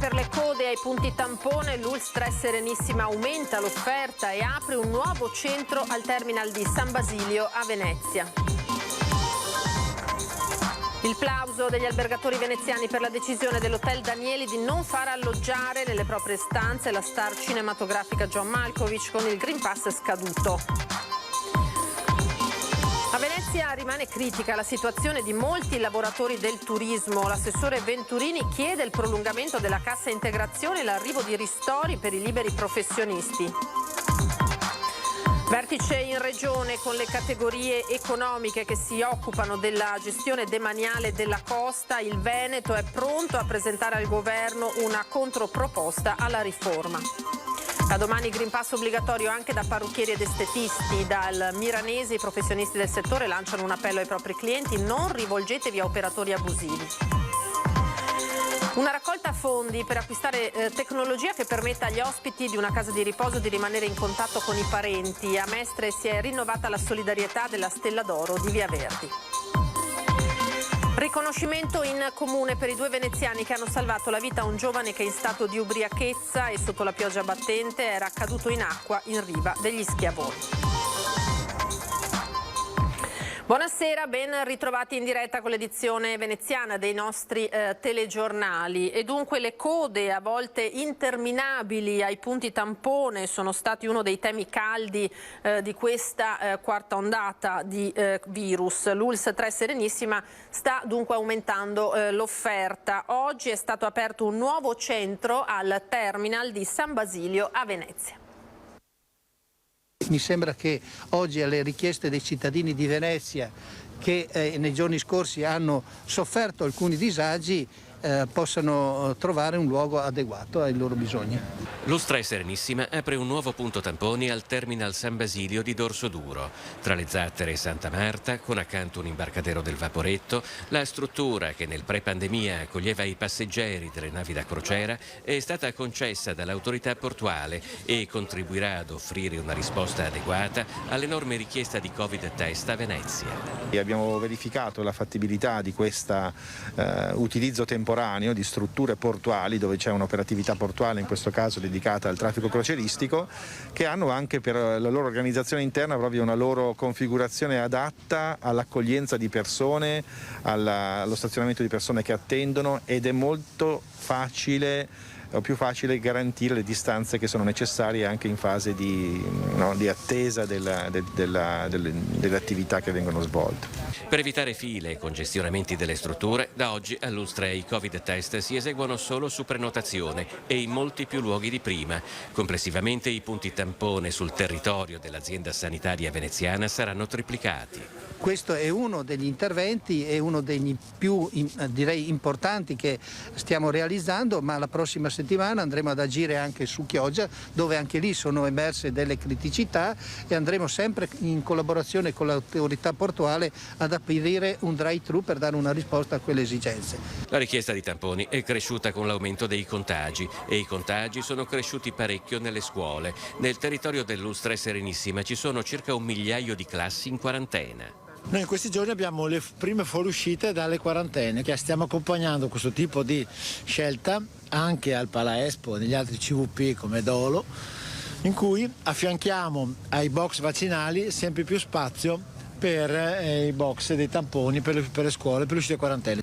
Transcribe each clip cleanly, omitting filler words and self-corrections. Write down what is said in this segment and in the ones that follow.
per le code ai punti tampone, l'ULSS 3 Serenissima aumenta l'offerta e apre un nuovo centro al terminal di San Basilio a Venezia. Il plauso degli albergatori veneziani per la decisione dell'Hotel Danieli di non far alloggiare nelle proprie stanze la star cinematografica John Malkovich con il Green Pass scaduto. A Venezia rimane critica la situazione di molti lavoratori del turismo. L'assessore Venturini chiede il prolungamento della cassa integrazione e l'arrivo di ristori per i liberi professionisti. Vertice in regione con le categorie economiche che si occupano della gestione demaniale della costa. Il Veneto è pronto a presentare al governo una controproposta alla riforma. Da domani Green Pass obbligatorio anche da parrucchieri ed estetisti. Dal Miranese i professionisti del settore lanciano un appello ai propri clienti: non rivolgetevi a operatori abusivi. Una raccolta fondi per acquistare tecnologia che permetta agli ospiti di una casa di riposo di rimanere in contatto con i parenti. A Mestre si è rinnovata la solidarietà della Stella d'Oro di Via Verdi. Riconoscimento in comune per i 2 veneziani che hanno salvato la vita a un giovane che in stato di ubriachezza e sotto la pioggia battente era caduto in acqua in riva degli Schiavoni. Buonasera, ben ritrovati in diretta con l'edizione veneziana dei nostri telegiornali. E dunque le code, a volte interminabili, ai punti tampone sono stati uno dei temi caldi di questa quarta ondata di virus. L'ULSS 3 Serenissima sta dunque aumentando l'offerta. Oggi è stato aperto un nuovo centro al terminal di San Basilio a Venezia. Mi sembra che oggi alle richieste dei cittadini di Venezia che nei giorni scorsi hanno sofferto alcuni disagi possano trovare un luogo adeguato ai loro bisogni. L'ULSS 3 Serenissima apre un nuovo punto tamponi al terminal San Basilio di Dorsoduro. Tra le Zattere e Santa Marta, con accanto un imbarcadero del Vaporetto, la struttura che nel pre-pandemia accoglieva i passeggeri delle navi da crociera è stata concessa dall'autorità portuale e contribuirà ad offrire una risposta adeguata all'enorme richiesta di Covid-test a Venezia. Abbiamo verificato la fattibilità di questo utilizzo temporaneo di strutture portuali dove c'è un'operatività portuale, in questo caso dedicata al traffico crocieristico, che hanno anche per la loro organizzazione interna proprio una loro configurazione adatta all'accoglienza di persone, allo stazionamento di persone che attendono, ed è molto facile o più facile garantire le distanze che sono necessarie anche in fase di attesa delle attività che vengono svolte. Per evitare file e congestionamenti delle strutture, da oggi all'ULSS 3 i Covid test si eseguono solo su prenotazione e in molti più luoghi di prima. Complessivamente i punti tampone sul territorio dell'azienda sanitaria veneziana saranno triplicati. Questo è uno degli interventi, è uno degli più direi importanti che stiamo realizzando, ma la prossima settimana andremo ad agire anche su Chioggia, dove anche lì sono emerse delle criticità, e andremo sempre in collaborazione con l'autorità portuale ad aprire un drive-thru per dare una risposta a quelle esigenze. La richiesta di tamponi è cresciuta con l'aumento dei contagi e i contagi sono cresciuti parecchio nelle scuole. Nel territorio dell'ULSS 3 Serenissima ci sono circa 1 migliaio di classi in quarantena. Noi in questi giorni abbiamo le prime fuoriuscite dalle quarantene, che stiamo accompagnando questo tipo di scelta anche al Pala Expo e negli altri CVP come Dolo, in cui affianchiamo ai box vaccinali sempre più spazio per i box dei tamponi per le scuole, per le uscite quarantene.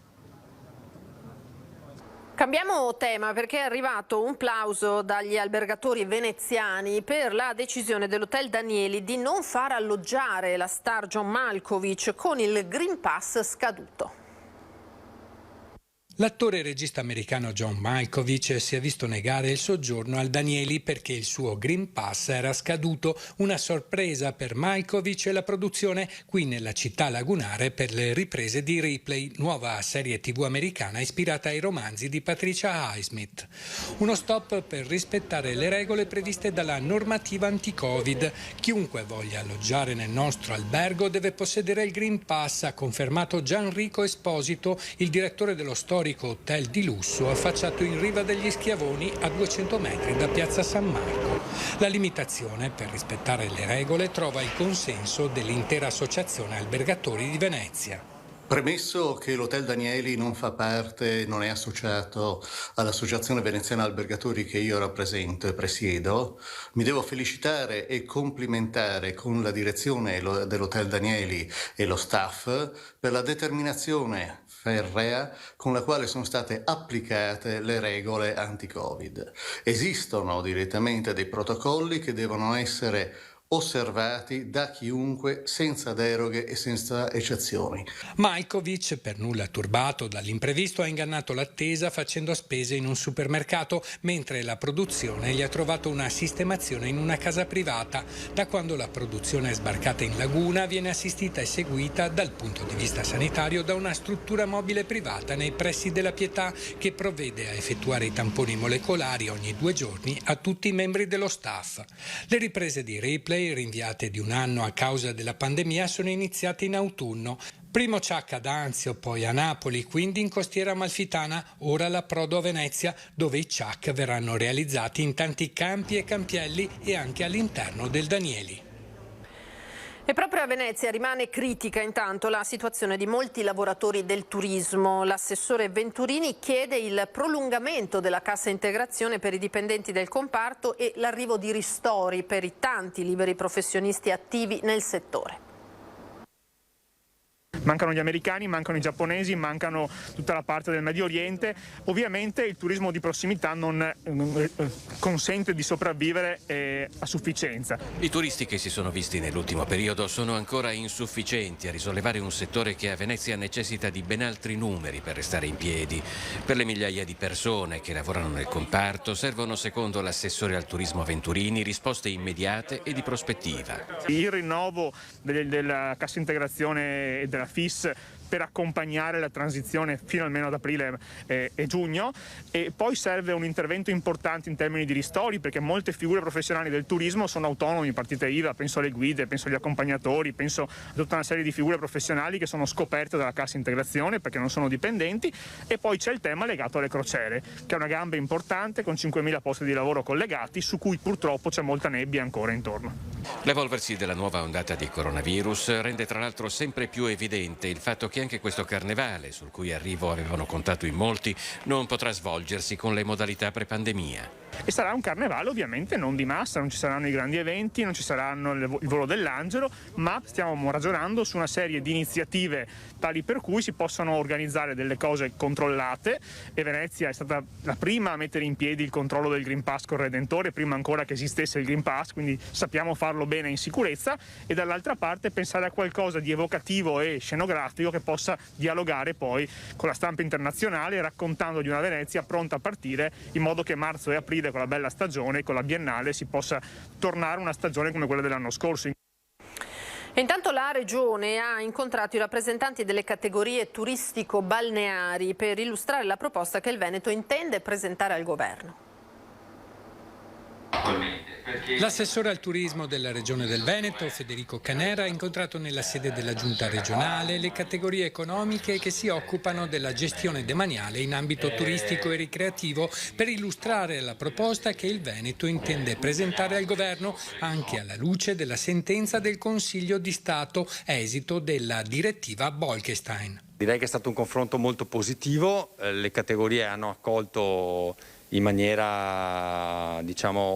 Cambiamo tema perché è arrivato un plauso dagli albergatori veneziani per la decisione dell'Hotel Danieli di non far alloggiare la star John Malkovich con il Green Pass scaduto. L'attore e regista americano John Malkovich si è visto negare il soggiorno al Danieli perché il suo Green Pass era scaduto, una sorpresa per Malkovich e la produzione qui nella città lagunare per le riprese di Ripley, nuova serie TV americana ispirata ai romanzi di Patricia Highsmith. Uno stop per rispettare le regole previste dalla normativa anti-Covid. Chiunque voglia alloggiare nel nostro albergo deve possedere il Green Pass, ha confermato Gianrico Esposito, il direttore dello storico hotel di lusso affacciato in riva degli Schiavoni a 200 metri da Piazza San Marco. La limitazione per rispettare le regole trova il consenso dell'intera associazione albergatori di Venezia. Premesso che l'Hotel Danieli non fa parte, non è associato all'Associazione Veneziana Albergatori che io rappresento e presiedo, mi devo felicitare e complimentare con la direzione dell'Hotel Danieli e lo staff per la determinazione ferrea con la quale sono state applicate le regole anti-Covid. Esistono direttamente dei protocolli che devono essere osservati da chiunque senza deroghe e senza eccezioni. Majković, per nulla turbato dall'imprevisto, ha ingannato l'attesa facendo spese in un supermercato, mentre la produzione gli ha trovato una sistemazione in una casa privata. Da quando la produzione è sbarcata in laguna viene assistita e seguita dal punto di vista sanitario da una struttura mobile privata nei pressi della Pietà che provvede a effettuare i tamponi molecolari ogni 2 giorni a tutti i membri dello staff. Le riprese di Ripley, rinviate di un anno a causa della pandemia, sono iniziate in autunno. Primo Ciak ad Anzio, poi a Napoli, quindi in Costiera Amalfitana, ora l'approdo a Venezia, dove i Ciak verranno realizzati in tanti campi e campielli e anche all'interno del Danieli. E proprio a Venezia rimane critica intanto la situazione di molti lavoratori del turismo. L'assessore Venturini chiede il prolungamento della cassa integrazione per i dipendenti del comparto e l'arrivo di ristori per i tanti liberi professionisti attivi nel settore. Mancano gli americani, mancano i giapponesi, mancano tutta la parte del Medio Oriente. Ovviamente il turismo di prossimità non consente di sopravvivere a sufficienza. I turisti che si sono visti nell'ultimo periodo sono ancora insufficienti a risollevare un settore che a Venezia necessita di ben altri numeri per restare in piedi. Per le migliaia di persone che lavorano nel comparto servono, secondo l'assessore al turismo Venturini, risposte immediate e di prospettiva. Il rinnovo della cassa integrazione e della FIS per accompagnare la transizione fino almeno ad aprile e giugno, e poi serve un intervento importante in termini di ristori, perché molte figure professionali del turismo sono autonomi, partite IVA, penso alle guide, penso agli accompagnatori, penso a tutta una serie di figure professionali che sono scoperte dalla cassa integrazione perché non sono dipendenti. E poi c'è il tema legato alle crociere, che è una gamba importante con 5.000 posti di lavoro collegati, su cui purtroppo c'è molta nebbia ancora intorno. L'evolversi della nuova ondata di coronavirus rende tra l'altro sempre più evidente il fatto che anche questo carnevale, sul cui arrivo avevano contato in molti, non potrà svolgersi con le modalità pre-pandemia. E sarà un carnevale ovviamente non di massa, non ci saranno i grandi eventi, non ci saranno il volo dell'angelo, ma stiamo ragionando su una serie di iniziative tali per cui si possano organizzare delle cose controllate, e Venezia è stata la prima a mettere in piedi il controllo del Green Pass col Redentore, prima ancora che esistesse il Green Pass, quindi sappiamo farlo bene in sicurezza, e dall'altra parte pensare a qualcosa di evocativo e scenografico che possa dialogare poi con la stampa internazionale, raccontando di una Venezia pronta a partire, in modo che marzo e aprile, con la bella stagione, con la Biennale, si possa tornare a una stagione come quella dell'anno scorso. E intanto la Regione ha incontrato i rappresentanti delle categorie turistico-balneari per illustrare la proposta che il Veneto intende presentare al Governo. L'assessore al turismo della Regione del Veneto, Federico Canera, ha incontrato nella sede della Giunta regionale le categorie economiche che si occupano della gestione demaniale in ambito turistico e ricreativo per illustrare la proposta che il Veneto intende presentare al Governo, anche alla luce della sentenza del Consiglio di Stato esito della direttiva Bolkestein. Direi che è stato un confronto molto positivo, le categorie hanno accolto in maniera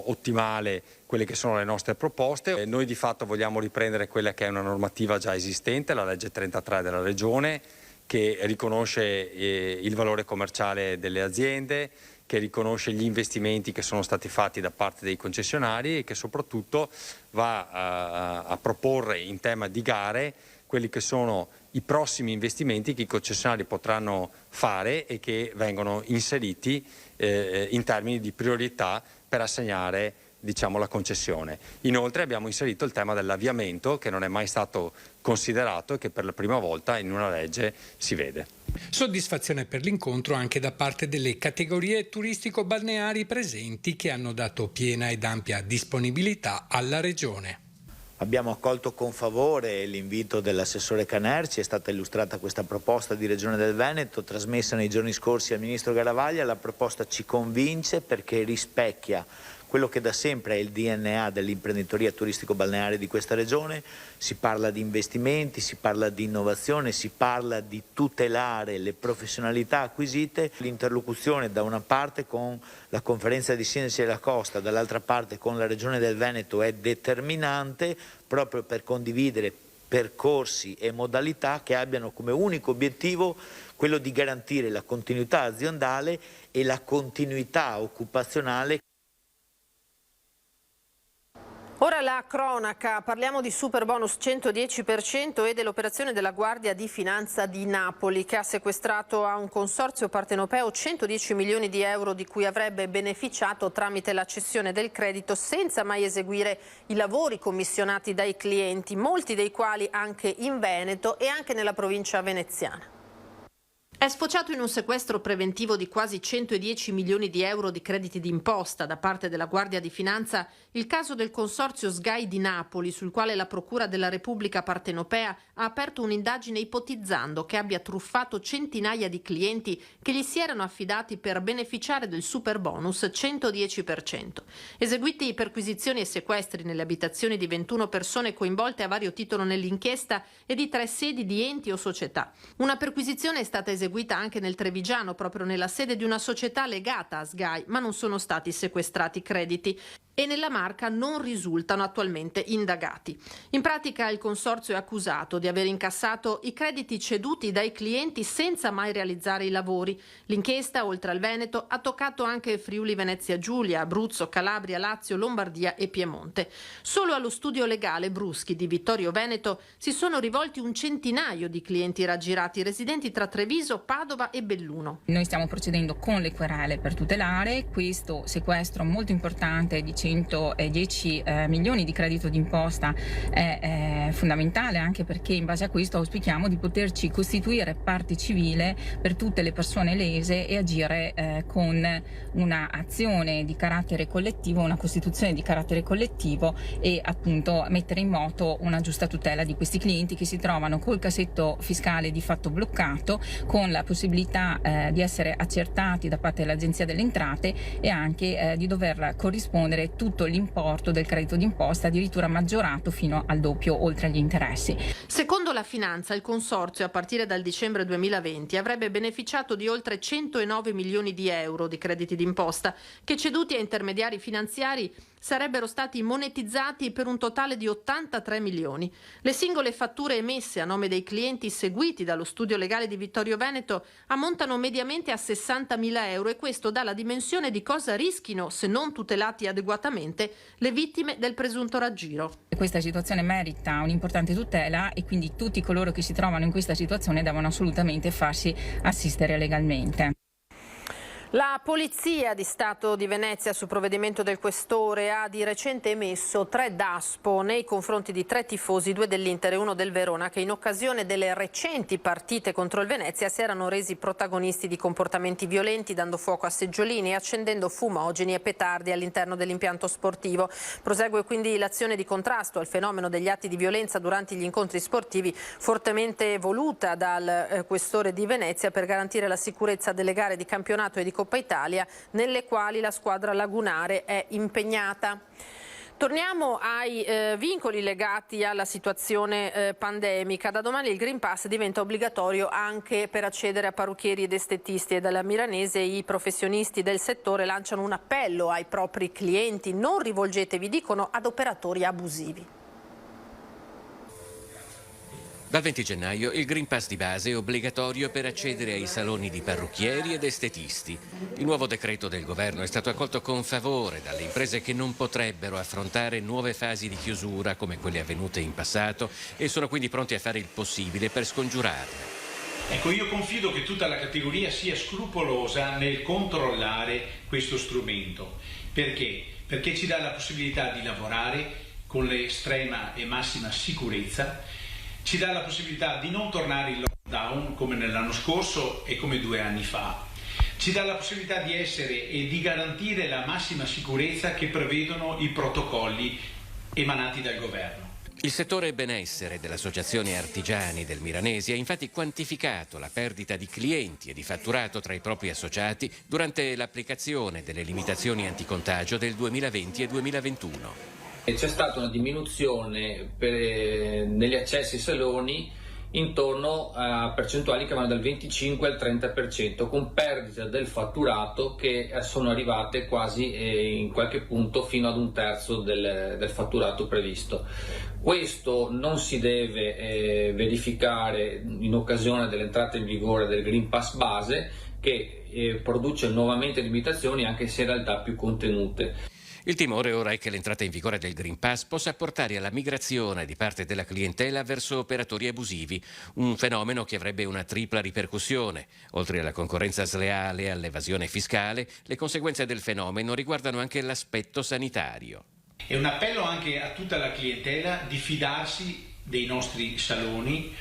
ottimale quelle che sono le nostre proposte. Noi di fatto vogliamo riprendere quella che è una normativa già esistente, la legge 33 della Regione, che riconosce il valore commerciale delle aziende, che riconosce gli investimenti che sono stati fatti da parte dei concessionari e che soprattutto va a proporre in tema di gare quelli che sono i prossimi investimenti che i concessionari potranno fare e che vengono inseriti in termini di priorità per assegnare la concessione. Inoltre abbiamo inserito il tema dell'avviamento, che non è mai stato considerato e che per la prima volta in una legge si vede. Soddisfazione per l'incontro anche da parte delle categorie turistico-balneari presenti, che hanno dato piena ed ampia disponibilità alla Regione. Abbiamo accolto con favore l'invito dell'assessore Canerci, è stata illustrata questa proposta di Regione del Veneto trasmessa nei giorni scorsi al Ministro Garavaglia. La proposta ci convince perché rispecchia quello che da sempre è il DNA dell'imprenditoria turistico-balneare di questa regione. Si parla di investimenti, si parla di innovazione, si parla di tutelare le professionalità acquisite. L'interlocuzione da una parte con la conferenza di sindaci della costa, dall'altra parte con la regione del Veneto è determinante proprio per condividere percorsi e modalità che abbiano come unico obiettivo quello di garantire la continuità aziendale e la continuità occupazionale. Ora la cronaca, parliamo di Superbonus 110% e dell'operazione della Guardia di Finanza di Napoli che ha sequestrato a un consorzio partenopeo 110 milioni di euro di cui avrebbe beneficiato tramite la cessione del credito senza mai eseguire i lavori commissionati dai clienti, molti dei quali anche in Veneto e anche nella provincia veneziana. È sfociato in un sequestro preventivo di quasi 110 milioni di euro di crediti d'imposta da parte della Guardia di Finanza il caso del consorzio SGAI di Napoli, sul quale la Procura della Repubblica partenopea ha aperto un'indagine ipotizzando che abbia truffato centinaia di clienti che gli si erano affidati per beneficiare del Superbonus 110%. Eseguiti perquisizioni e sequestri nelle abitazioni di 21 persone coinvolte a vario titolo nell'inchiesta e di 3 sedi di enti o società. Una perquisizione è stata eseguita anche nel Trevigiano, proprio nella sede di una società legata a SGAI, ma non sono stati sequestrati crediti e nella Marca non risultano attualmente indagati. In pratica il consorzio è accusato di aver incassato i crediti ceduti dai clienti senza mai realizzare i lavori. L'inchiesta, oltre al Veneto, ha toccato anche Friuli Venezia Giulia, Abruzzo, Calabria, Lazio, Lombardia e Piemonte. Solo allo studio legale Bruschi di Vittorio Veneto si sono rivolti un centinaio di clienti raggirati residenti tra Treviso, Padova e Belluno. Noi stiamo procedendo con le querele per tutelare questo sequestro molto importante di 110 milioni di credito d'imposta è fondamentale, anche perché in base a questo auspichiamo di poterci costituire parte civile per tutte le persone lese e agire con una azione di carattere collettivo, una costituzione di carattere collettivo e appunto mettere in moto una giusta tutela di questi clienti che si trovano col cassetto fiscale di fatto bloccato, con la possibilità di essere accertati da parte dell'Agenzia delle Entrate e anche di dover corrispondere tutto l'importo del credito d'imposta, addirittura maggiorato fino al doppio oltre agli interessi. Secondo la Finanza, il consorzio a partire dal dicembre 2020 avrebbe beneficiato di oltre 109 milioni di euro di crediti d'imposta che, ceduti a intermediari finanziari, sarebbero stati monetizzati per un totale di 83 milioni. Le singole fatture emesse a nome dei clienti seguiti dallo studio legale di Vittorio Veneto ammontano mediamente a 60.000 euro e questo dà la dimensione di cosa rischino, se non tutelati adeguatamente, le vittime del presunto raggiro. Questa situazione merita un'importante tutela e quindi tutti coloro che si trovano in questa situazione devono assolutamente farsi assistere legalmente. La Polizia di Stato di Venezia, su provvedimento del Questore, ha di recente emesso 3 DASPO nei confronti di 3 tifosi, 2 dell'Inter e 1 del Verona, che in occasione delle recenti partite contro il Venezia si erano resi protagonisti di comportamenti violenti, dando fuoco a seggiolini e accendendo fumogeni e petardi all'interno dell'impianto sportivo. Prosegue quindi l'azione di contrasto al fenomeno degli atti di violenza durante gli incontri sportivi, fortemente voluta dal Questore di Venezia per garantire la sicurezza delle gare di campionato e di Coppa Italia nelle quali la squadra lagunare è impegnata. Torniamo ai vincoli legati alla situazione pandemica. Da domani il Green Pass diventa obbligatorio anche per accedere a parrucchieri ed estetisti e dalla Milanese i professionisti del settore lanciano un appello ai propri clienti: non rivolgetevi, dicono, ad operatori abusivi. Dal 20 gennaio il Green Pass di base è obbligatorio per accedere ai saloni di parrucchieri ed estetisti. Il nuovo decreto del governo è stato accolto con favore dalle imprese che non potrebbero affrontare nuove fasi di chiusura come quelle avvenute in passato e sono quindi pronti a fare il possibile per scongiurarle. Ecco, io confido che tutta la categoria sia scrupolosa nel controllare questo strumento. Perché? Perché ci dà la possibilità di lavorare con l'estrema e massima sicurezza, ci dà la possibilità di non tornare in lockdown come nell'anno scorso e come 2 anni fa. Ci dà la possibilità di essere e di garantire la massima sicurezza che prevedono i protocolli emanati dal governo. Il settore benessere delle associazioni artigiani del Miranesi ha infatti quantificato la perdita di clienti e di fatturato tra i propri associati durante l'applicazione delle limitazioni anticontagio del 2020 e 2021. C'è stata una diminuzione negli accessi ai saloni intorno a percentuali che vanno dal 25 al 30%, con perdita del fatturato che sono arrivate quasi in qualche punto fino ad 1/3 del fatturato previsto. Questo non si deve verificare in occasione dell'entrata in vigore del Green Pass base, che produce nuovamente limitazioni anche se in realtà più contenute. Il timore ora è che l'entrata in vigore del Green Pass possa portare alla migrazione di parte della clientela verso operatori abusivi, un fenomeno che avrebbe una tripla ripercussione. Oltre alla concorrenza sleale e all'evasione fiscale, le conseguenze del fenomeno riguardano anche l'aspetto sanitario. È un appello anche a tutta la clientela di fidarsi dei nostri saloni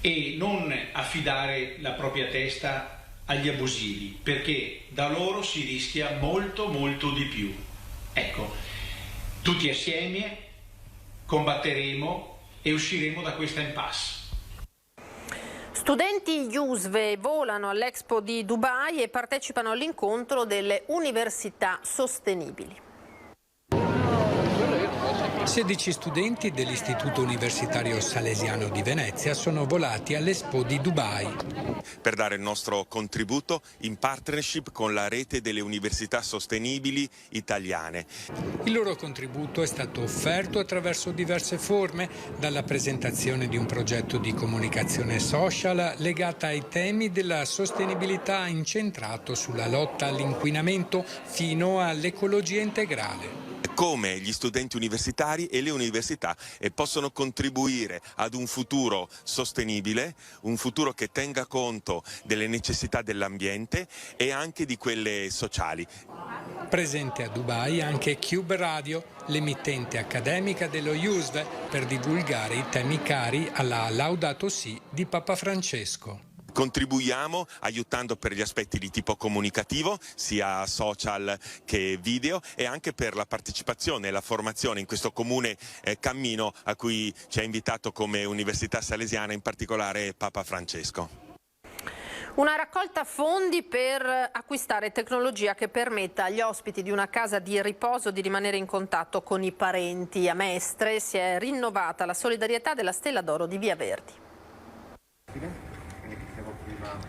e non affidare la propria testa agli abusivi, perché da loro si rischia molto di più. Ecco, tutti assieme combatteremo e usciremo da questa impasse. Studenti IUSVE volano all'Expo di Dubai e partecipano all'incontro delle università sostenibili. 16 studenti dell'Istituto Universitario Salesiano di Venezia sono volati all'Expo di Dubai per dare il nostro contributo in partnership con la rete delle università sostenibili italiane. Il loro contributo è stato offerto attraverso diverse forme, dalla presentazione di un progetto di comunicazione social legata ai temi della sostenibilità incentrato sulla lotta all'inquinamento fino all'ecologia integrale. Come gli studenti universitari e le università possono contribuire ad un futuro sostenibile, un futuro che tenga conto delle necessità dell'ambiente e anche di quelle sociali. Presente a Dubai anche Cube Radio, l'emittente accademica dello IUSVE, per divulgare i temi cari alla Laudato Si di Papa Francesco. Contribuiamo aiutando per gli aspetti di tipo comunicativo, sia social che video, e anche per la partecipazione e la formazione in questo comune cammino a cui ci ha invitato come Università Salesiana, in particolare Papa Francesco. Una raccolta fondi per acquistare tecnologia che permetta agli ospiti di una casa di riposo di rimanere in contatto con i parenti. A Mestre si è rinnovata la solidarietà della Stella d'Oro di Via Verdi.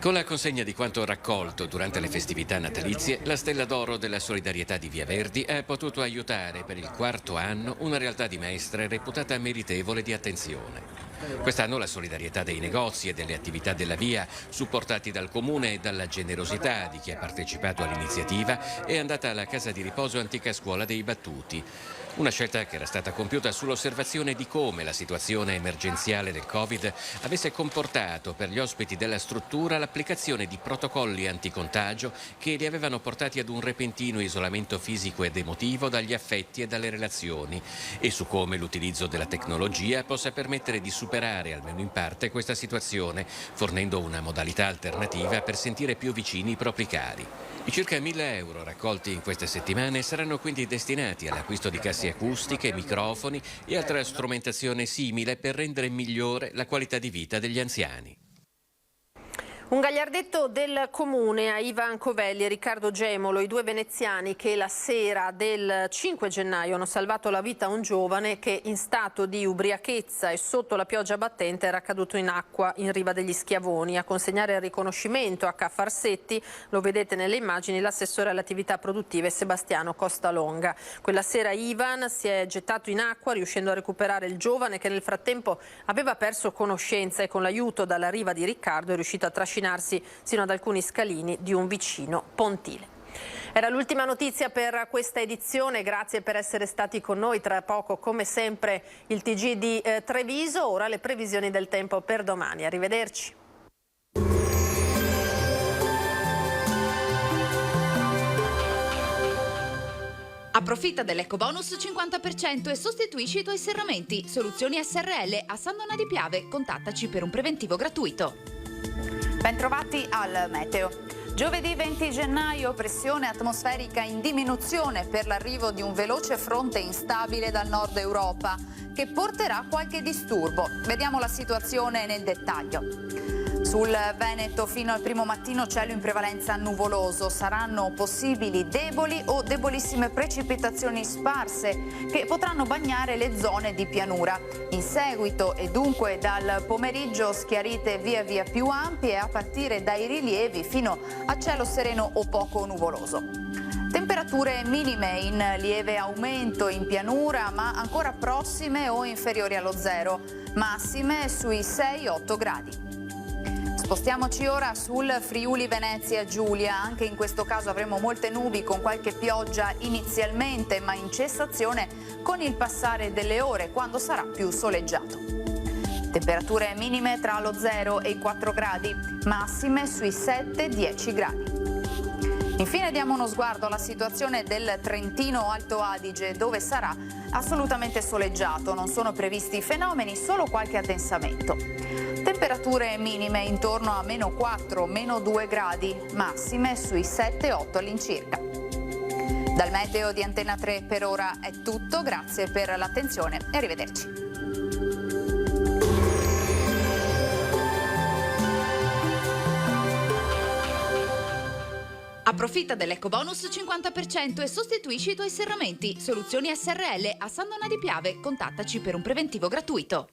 Con la consegna di quanto raccolto durante le festività natalizie, la Stella d'Oro della Solidarietà di Via Verdi ha potuto aiutare per il 4º anno una realtà di Mestre reputata meritevole di attenzione. Quest'anno la solidarietà dei negozi e delle attività della via, supportati dal comune e dalla generosità di chi ha partecipato all'iniziativa, è andata alla casa di riposo Antica Scuola dei Battuti. Una scelta che era stata compiuta sull'osservazione di come la situazione emergenziale del Covid avesse comportato per gli ospiti della struttura l'applicazione di protocolli anticontagio che li avevano portati ad un repentino isolamento fisico ed emotivo dagli affetti e dalle relazioni, e su come l'utilizzo della tecnologia possa permettere di superare almeno in parte questa situazione, fornendo una modalità alternativa per sentire più vicini i propri cari. I circa 1.000 euro raccolti in queste settimane saranno quindi destinati all'acquisto di casse acustiche, microfoni e altra strumentazione simile per rendere migliore la qualità di vita degli anziani. Un gagliardetto del comune a Ivan Covelli e Riccardo Gemolo, i due veneziani che la sera del 5 gennaio hanno salvato la vita a un giovane che in stato di ubriachezza e sotto la pioggia battente era caduto in acqua in riva degli Schiavoni. A consegnare il riconoscimento a Ca' Farsetti, lo vedete nelle immagini, l'assessore alle attività produttive Sebastiano Costalonga. Quella sera Ivan si è gettato in acqua riuscendo a recuperare il giovane che nel frattempo aveva perso conoscenza e con l'aiuto dalla riva di Riccardo è riuscito a trascinarsi sino ad alcuni scalini di un vicino pontile. Era l'ultima notizia per questa edizione, grazie per essere stati con noi. Tra poco, come sempre, il TG di Treviso, ora le previsioni del tempo per domani. Arrivederci. Approfitta dell'ecobonus 50% e sostituisci i tuoi serramenti. Soluzioni SRL a San Donà di Piave. Contattaci per un preventivo gratuito. Bentrovati al meteo. Giovedì 20 gennaio, pressione atmosferica in diminuzione per l'arrivo di un veloce fronte instabile dal nord Europa che porterà qualche disturbo. Vediamo la situazione nel dettaglio. Sul Veneto fino al primo mattino cielo in prevalenza nuvoloso, saranno possibili deboli o debolissime precipitazioni sparse che potranno bagnare le zone di pianura. In seguito e dunque dal pomeriggio schiarite via via più ampie a partire dai rilievi fino a cielo sereno o poco nuvoloso. Temperature minime in lieve aumento in pianura ma ancora prossime o inferiori allo zero, massime sui 6-8 gradi. Spostiamoci ora sul Friuli Venezia Giulia, anche in questo caso avremo molte nubi con qualche pioggia inizialmente ma in cessazione con il passare delle ore quando sarà più soleggiato. Temperature minime tra lo 0 e i 4 gradi, massime sui 7-10 gradi. Infine diamo uno sguardo alla situazione del Trentino Alto Adige, dove sarà assolutamente soleggiato, non sono previsti fenomeni, solo qualche addensamento. Temperature minime intorno a -4, -2 gradi, massime sui 7-8 all'incirca. Dal meteo di Antenna 3 per ora è tutto, grazie per l'attenzione e arrivederci. Approfitta dell'ecobonus 50% e sostituisci i tuoi serramenti. Soluzioni SRL a San Donà di Piave. Contattaci per un preventivo gratuito.